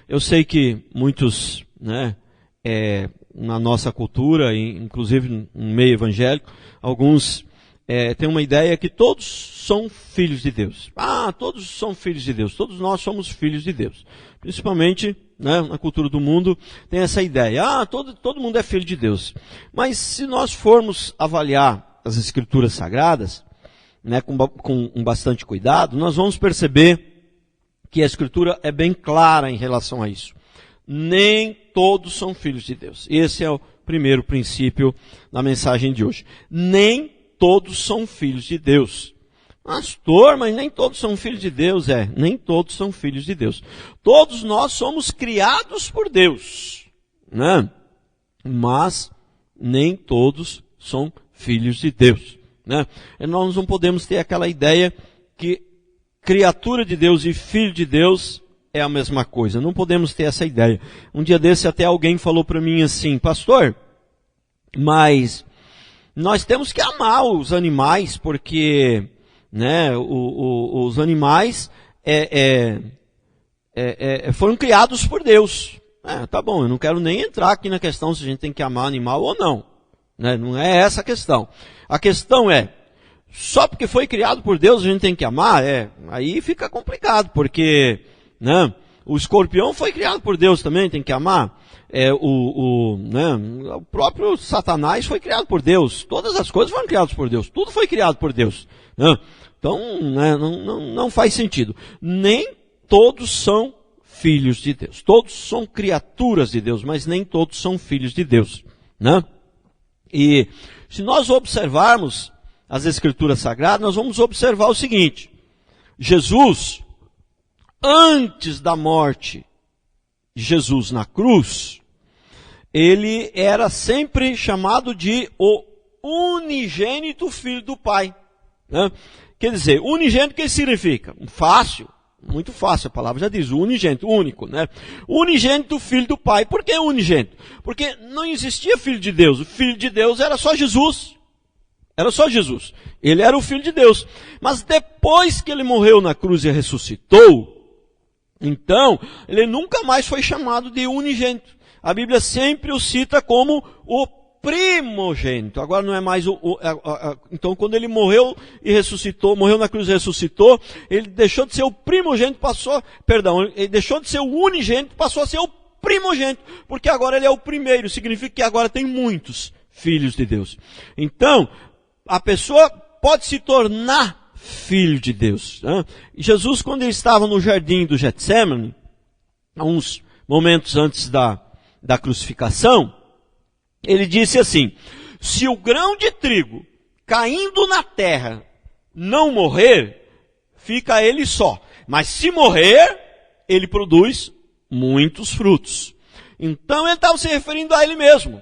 Eu sei que muitos, né, na nossa cultura, inclusive no meio evangélico, alguns têm uma ideia que todos são filhos de Deus. Todos são filhos de Deus, todos nós somos filhos de Deus. Principalmente, né, na cultura do mundo, tem essa ideia, todo mundo é filho de Deus. Mas se nós formos avaliar as Escrituras Sagradas, né, com bastante cuidado, nós vamos perceber que a Escritura é bem clara em relação a isso. Nem todos são filhos de Deus. Esse é o primeiro princípio da mensagem de hoje. Nem todos são filhos de Deus. Pastor, mas nem todos são filhos de Deus. Nem todos são filhos de Deus. Todos nós somos criados por Deus, né? Mas nem todos são filhos de Deus, né? E nós não podemos ter aquela ideia que criatura de Deus e filho de Deus é a mesma coisa. Não podemos ter essa ideia. Um dia desse até alguém falou para mim assim: pastor, mas nós temos que amar os animais, porque, né, os animais foram criados por Deus. Tá bom, eu não quero nem entrar aqui na questão se a gente tem que amar animal ou não, né? Não é essa a questão. A questão é, só porque foi criado por Deus a gente tem que amar? Aí fica complicado, porque, né, o escorpião foi criado por Deus também, tem que amar. O próprio Satanás foi criado por Deus. Todas as coisas foram criadas por Deus. Tudo foi criado por Deus, né? Então, né, não faz sentido. Nem todos são filhos de Deus. Todos são criaturas de Deus, mas nem todos são filhos de Deus, né? E se nós observarmos as Escrituras Sagradas, nós vamos observar o seguinte: Jesus, antes da morte de Jesus na cruz, ele era sempre chamado de o unigênito Filho do Pai, né? Quer dizer, unigênito, o que significa? Fácil, muito fácil, a palavra já diz, unigênito, único, né? Unigênito Filho do Pai. Por que unigênito? Porque não existia Filho de Deus. O Filho de Deus era só Jesus. Era só Jesus. Ele era o Filho de Deus. Mas depois que ele morreu na cruz e ressuscitou, então, ele nunca mais foi chamado de unigênito. A Bíblia sempre o cita como o primogênito. Agora não é mais então quando ele morreu e ressuscitou, morreu na cruz e ressuscitou, ele deixou de ser o primogênito, ele deixou de ser o unigênito, passou a ser o primogênito, porque agora ele é o primeiro, significa que agora tem muitos filhos de Deus. Então, a pessoa pode se tornar filho de Deus, né? Jesus, quando ele estava no jardim do Getsêmani, uns momentos antes da crucificação, ele disse assim: se o grão de trigo caindo na terra não morrer, fica ele só. Mas se morrer, ele produz muitos frutos. Então ele estava se referindo a ele mesmo.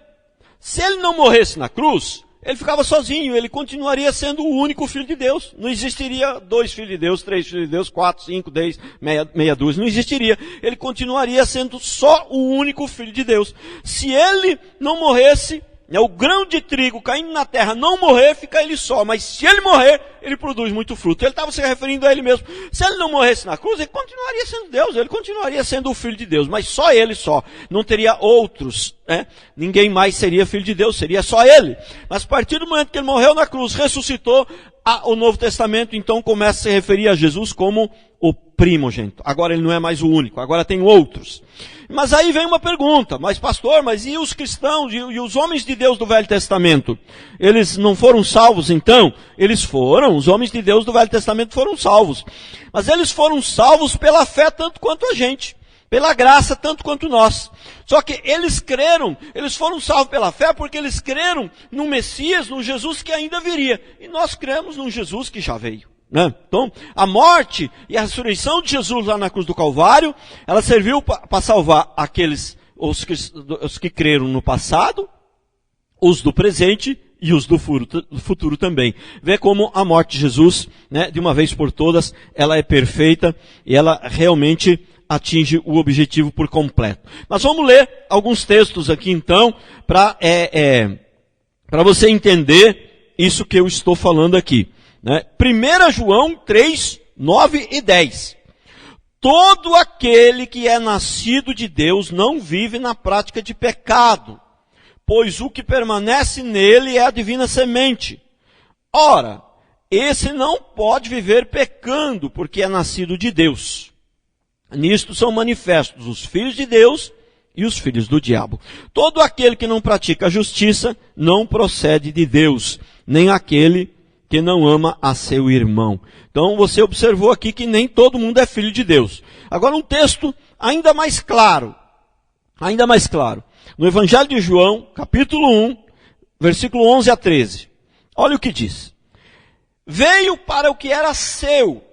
Se ele não morresse na cruz, ele ficava sozinho, ele continuaria sendo o único Filho de Deus. Não existiria 2 filhos de Deus, 3 filhos de Deus, 4, 5, 10, meia dúzia. Não existiria. Ele continuaria sendo só o único Filho de Deus. Se ele não morresse, o grão de trigo caindo na terra não morrer, fica ele só. Mas se ele morrer, ele produz muito fruto. Ele estava se referindo a ele mesmo. Se ele não morresse na cruz, ele continuaria sendo Deus. Ele continuaria sendo o Filho de Deus. Mas só ele só. Não teria outros, né? Ninguém mais seria Filho de Deus. Seria só ele. Mas a partir do momento que ele morreu na cruz, ressuscitou, o Novo Testamento então começa a se referir a Jesus como o primogênito. Agora ele não é mais o único. Agora tem outros. Mas aí vem uma pergunta: mas pastor, mas e os cristãos e os homens de Deus do Velho Testamento? Eles não foram salvos então? Eles foram, os homens de Deus do Velho Testamento foram salvos. Mas eles foram salvos pela fé tanto quanto a gente. Pela graça tanto quanto nós. Só que eles creram, eles foram salvos pela fé porque eles creram no Messias, no Jesus que ainda viria. E nós cremos no Jesus que já veio, né? Então, a morte e a ressurreição de Jesus lá na cruz do Calvário, ela serviu para salvar os que creram no passado, os do presente e os do futuro também. Vê como a morte de Jesus, né, de uma vez por todas, ela é perfeita e ela realmente atinge o objetivo por completo. Mas vamos ler alguns textos aqui então, para você entender isso que eu estou falando aqui, né? 1 João 3, 9 e 10. todo aquele que é nascido de Deus não vive na prática de pecado, pois o que permanece nele é a divina semente. Ora, esse não pode viver pecando, porque é nascido de Deus. Nisto são manifestos os filhos de Deus e os filhos do diabo. Todo aquele que não pratica a justiça não procede de Deus, nem aquele que não ama a seu irmão. Então você observou aqui que nem todo mundo é filho de Deus. Agora um texto ainda mais claro. No Evangelho de João, capítulo 1, versículo 11 a 13. Olha o que diz. Veio para o que era seu,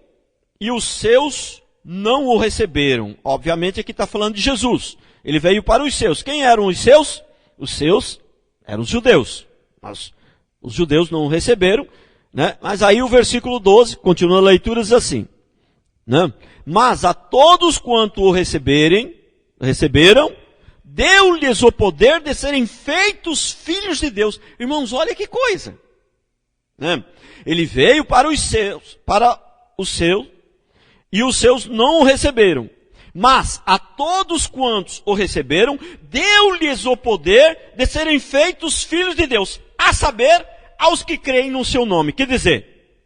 e os seus não o receberam. Obviamente aqui está falando de Jesus. Ele veio para os seus. Quem eram os seus? Os seus eram os judeus. Mas os judeus não o receberam, né? Mas aí o versículo 12, continua a leitura, diz assim, né? Mas a todos quanto o receberam, deu-lhes o poder de serem feitos filhos de Deus. Irmãos, olha que coisa, né? Ele veio para os seus, e os seus não o receberam. Mas a todos quantos o receberam, deu-lhes o poder de serem feitos filhos de Deus, a saber, aos que creem no seu nome. Quer dizer,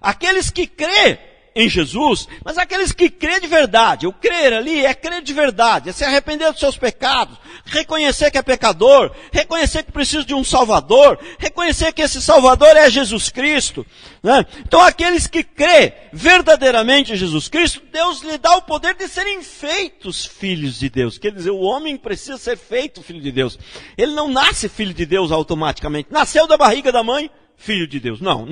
aqueles que crêem em Jesus, mas aqueles que crêem de verdade. O crer ali é crer de verdade, é se arrepender dos seus pecados, reconhecer que é pecador, reconhecer que precisa de um Salvador, reconhecer que esse Salvador é Jesus Cristo, né? Então aqueles que crêem verdadeiramente em Jesus Cristo, Deus lhe dá o poder de serem feitos filhos de Deus. Quer dizer, o homem precisa ser feito filho de Deus. Ele não nasce filho de Deus automaticamente. Nasceu da barriga da mãe, filho de Deus. Não.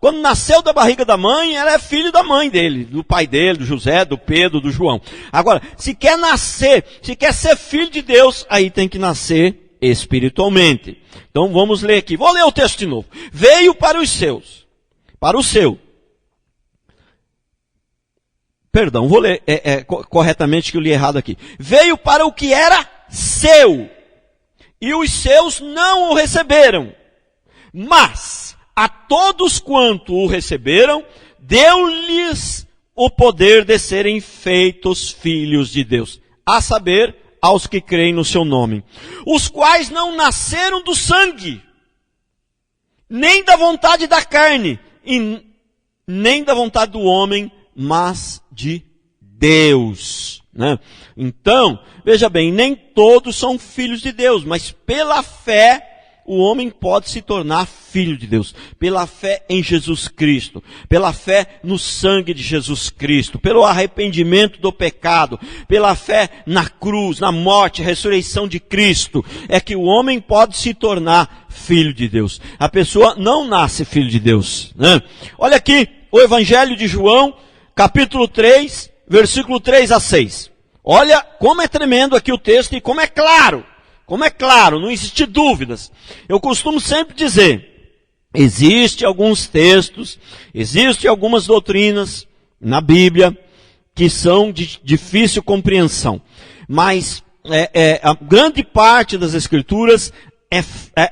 Quando nasceu da barriga da mãe, ela é filho da mãe dele, do pai dele, do José, do Pedro, do João. Agora, se quer ser filho de Deus, aí tem que nascer espiritualmente. Então vamos ler aqui. Vou ler o texto de novo. Veio para os seus. Para o seu. Perdão, vou ler corretamente que eu li errado aqui. Veio para o que era seu. E os seus não o receberam. Mas a todos quanto o receberam, deu-lhes o poder de serem feitos filhos de Deus, a saber, aos que creem no seu nome, os quais não nasceram do sangue, nem da vontade da carne, e nem da vontade do homem, mas de Deus, né? Então, veja bem, nem todos são filhos de Deus, mas pela fé, o homem pode se tornar filho de Deus, pela fé em Jesus Cristo, pela fé no sangue de Jesus Cristo, pelo arrependimento do pecado, pela fé na cruz, na morte, ressurreição de Cristo, é que o homem pode se tornar filho de Deus. A pessoa não nasce filho de Deus, né? Olha aqui, o Evangelho de João, capítulo 3, versículo 3 a 6. Olha como é tremendo aqui o texto e como é claro, não existe dúvidas. Eu costumo sempre dizer, existem alguns textos, existem algumas doutrinas na Bíblia que são de difícil compreensão. Mas a grande parte das Escrituras,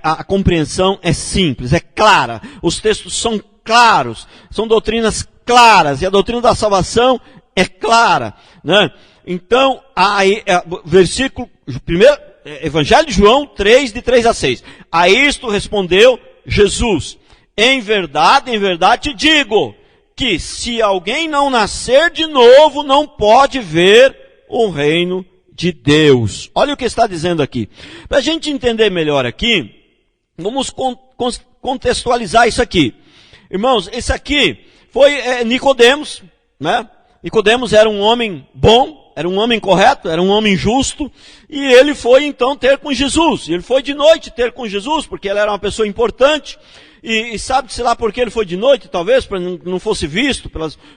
a compreensão é simples, é clara. Os textos são claros, são doutrinas claras, e a doutrina da salvação é clara, né? Então, versículo, primeiro, Evangelho de João 3, de 3 a 6. A isto respondeu Jesus: em verdade te digo, que se alguém não nascer de novo, não pode ver o reino de Deus. Olha o que está dizendo aqui. Para a gente entender melhor aqui, vamos contextualizar isso aqui. Irmãos, esse aqui foi Nicodemos, né? Nicodemos era um homem bom, era um homem correto, era um homem justo, e ele foi então ter com Jesus. Ele foi de noite ter com Jesus, porque ele era uma pessoa importante, e sabe-se lá por que ele foi de noite, talvez, para não fosse visto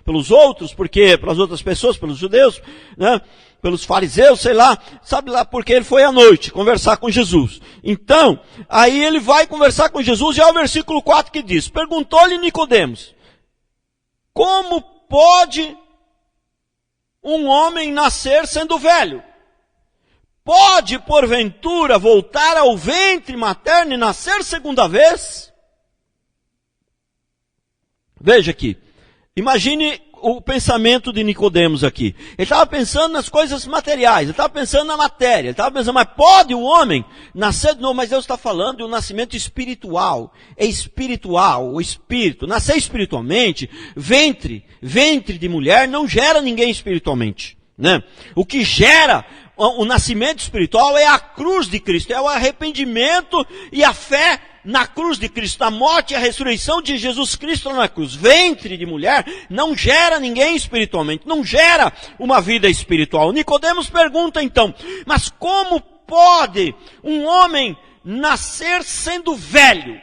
pelos outros, porque pelas outras pessoas, pelos judeus, né? Pelos fariseus, sei lá, sabe lá por que ele foi à noite conversar com Jesus. Então, aí ele vai conversar com Jesus, e é o versículo 4 que diz: perguntou-lhe Nicodemos, como pode um homem nascer sendo velho? Pode, porventura, voltar ao ventre materno e nascer segunda vez? Veja aqui, imagine o pensamento de Nicodemos aqui? Ele estava pensando nas coisas materiais, ele estava pensando na matéria, ele estava pensando, mas pode o homem nascer de novo? Mas Deus está falando de um nascimento espiritual. É espiritual, o espírito. Nascer espiritualmente, ventre de mulher não gera ninguém espiritualmente, né? O que gera o nascimento espiritual é a cruz de Cristo, é o arrependimento e a fé na cruz de Cristo, a morte e a ressurreição de Jesus Cristo na cruz. Ventre de mulher não gera ninguém espiritualmente, não gera uma vida espiritual. Nicodemos pergunta então, mas como pode um homem nascer sendo velho?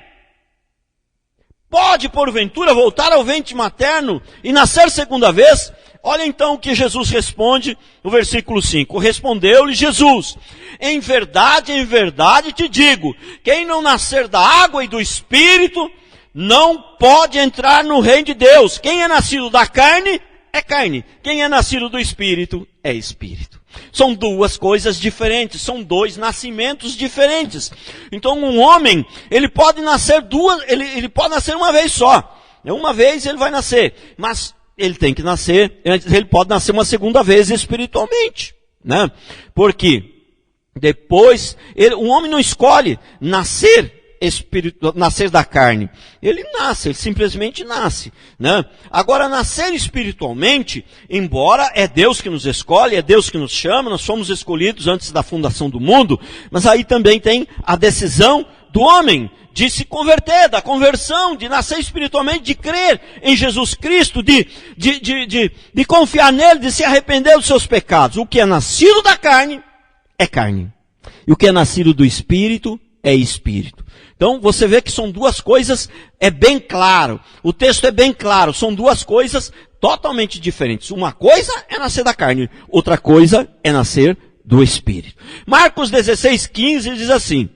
Pode, porventura, voltar ao ventre materno e nascer segunda vez? Olha então o que Jesus responde no versículo 5. Respondeu-lhe Jesus: em verdade te digo, quem não nascer da água e do Espírito, não pode entrar no reino de Deus. Quem é nascido da carne, é carne. Quem é nascido do Espírito, é Espírito. São duas coisas diferentes, são dois nascimentos diferentes. Então um homem, ele pode nascer ele pode nascer uma vez só. Uma vez ele vai nascer, mas ele tem que nascer, ele pode nascer uma segunda vez espiritualmente, né? Porque depois, um homem não escolhe nascer da carne. Ele simplesmente nasce, né? Agora, nascer espiritualmente, embora é Deus que nos escolhe, é Deus que nos chama, nós fomos escolhidos antes da fundação do mundo, mas aí também tem a decisão do homem de se converter, da conversão, de nascer espiritualmente, de crer em Jesus Cristo, de confiar nele, de se arrepender dos seus pecados. O que é nascido da carne, é carne. E o que é nascido do Espírito, é Espírito. Então, você vê que são duas coisas, é bem claro. O texto é bem claro, são duas coisas totalmente diferentes. Uma coisa é nascer da carne, outra coisa é nascer do Espírito. Marcos 16:15 diz assim,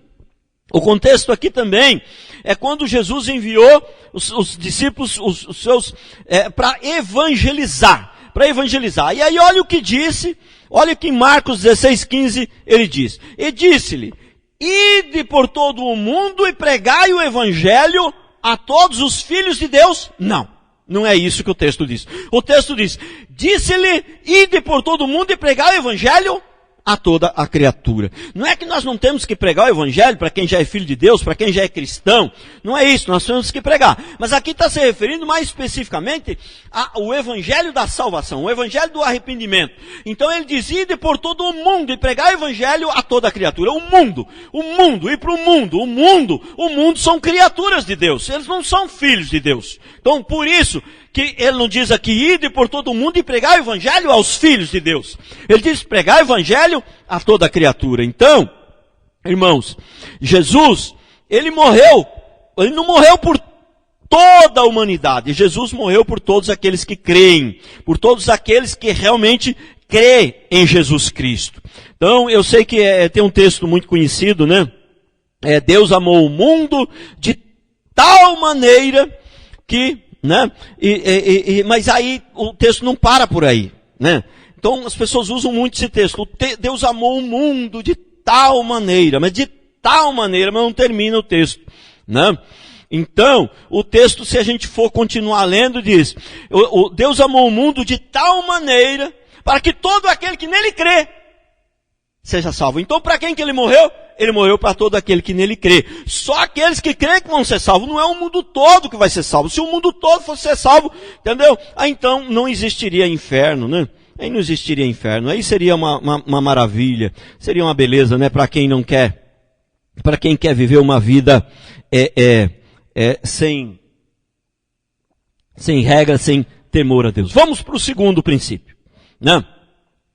o contexto aqui também é quando Jesus enviou os discípulos, os seus, para evangelizar. E aí olha o que disse, olha que em Marcos 16:15 ele diz. E disse-lhe, ide por todo o mundo e pregai o evangelho a todos os filhos de Deus. Não é isso que o texto diz. O texto diz, disse-lhe, ide por todo o mundo e pregai o evangelho a toda a criatura. Não é que nós não temos que pregar o evangelho para quem já é filho de Deus, para quem já é cristão. Não é isso, nós temos que pregar. Mas aqui está se referindo mais especificamente ao evangelho da salvação, o evangelho do arrependimento. Então ele diz, ide por todo o mundo e pregar o evangelho a toda a criatura. O mundo, ir para o mundo são criaturas de Deus. Eles não são filhos de Deus. Então por isso que ele não diz aqui, ide por todo o mundo e pregar o evangelho aos filhos de Deus. Ele diz, pregar o evangelho a toda a criatura. Então, irmãos, Jesus, ele não morreu por toda a humanidade. Jesus morreu por todos aqueles que creem, por todos aqueles que realmente creem em Jesus Cristo. Então, eu sei que tem um texto muito conhecido, né? Deus amou o mundo de tal maneira que, né? Mas aí o texto não para por aí, né? Então as pessoas usam muito esse texto. Deus amou o mundo de tal maneira, mas não termina o texto, né? Então, o texto, se a gente for continuar lendo, diz, Deus amou o mundo de tal maneira para que todo aquele que nele crê seja salvo. Então, para quem que ele morreu? Ele morreu para todo aquele que nele crê. Só aqueles que creem que vão ser salvos. Não é o mundo todo que vai ser salvo. Se o mundo todo fosse ser salvo, entendeu? Então não existiria inferno, né? Aí não existiria inferno. Aí seria uma maravilha. Seria uma beleza, né? Para quem não quer. Para quem quer viver uma vida sem regra, sem temor a Deus. Vamos para o segundo princípio, né?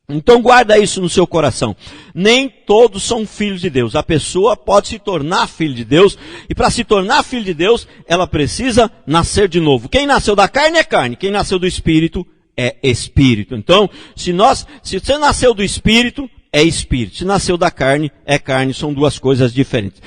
Então guarda isso no seu coração. Nem todos são filhos de Deus. A pessoa pode se tornar filho de Deus. E para se tornar filho de Deus, ela precisa nascer de novo. Quem nasceu da carne é carne. Quem nasceu do Espírito é Espírito. Então, se você nasceu do Espírito, é Espírito. Se nasceu da carne, é carne. São duas coisas diferentes.